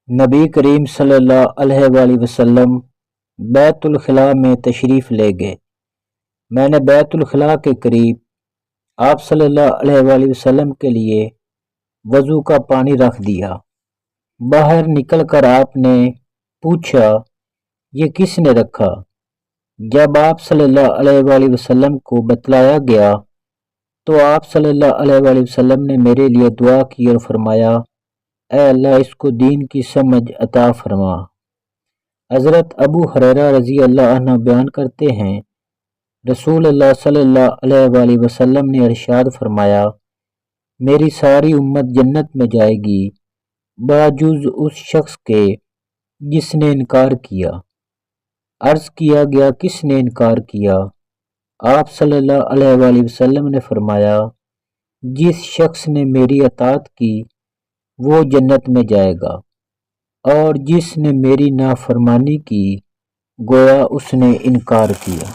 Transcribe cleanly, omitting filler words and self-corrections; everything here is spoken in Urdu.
نبی کریم صلی اللہ علیہ وآلہ وسلم بیت الخلاء میں تشریف لے گئے۔ میں نے بیت الخلاء کے قریب آپ صلی اللہ علیہ وآلہ وسلم کے لیے وضو کا پانی رکھ دیا۔ باہر نکل کر آپ نے پوچھا، یہ کس نے رکھا؟ جب آپ صلی اللہ علیہ وآلہ وسلم کو بتلایا گیا تو آپ صلی اللہ علیہ وآلہ وسلم نے میرے لیے دعا کی اور فرمایا، اے اللہ اس کو دین کی سمجھ عطا فرما۔ حضرت ابو ہریرہ رضی اللہ عنہ بیان کرتے ہیں، رسول اللہ صلی اللہ علیہ وآلہ وسلم نے ارشاد فرمایا، میری ساری امت جنت میں جائے گی باوجود اس شخص کے جس نے انکار کیا۔ عرض کیا گیا، کس نے انکار کیا؟ آپ صلی اللہ علیہ وآلہ وسلم نے فرمایا، جس شخص نے میری اطاعت کی وہ جنت میں جائے گا، اور جس نے میری نافرمانی کی گویا اس نے انکار کیا۔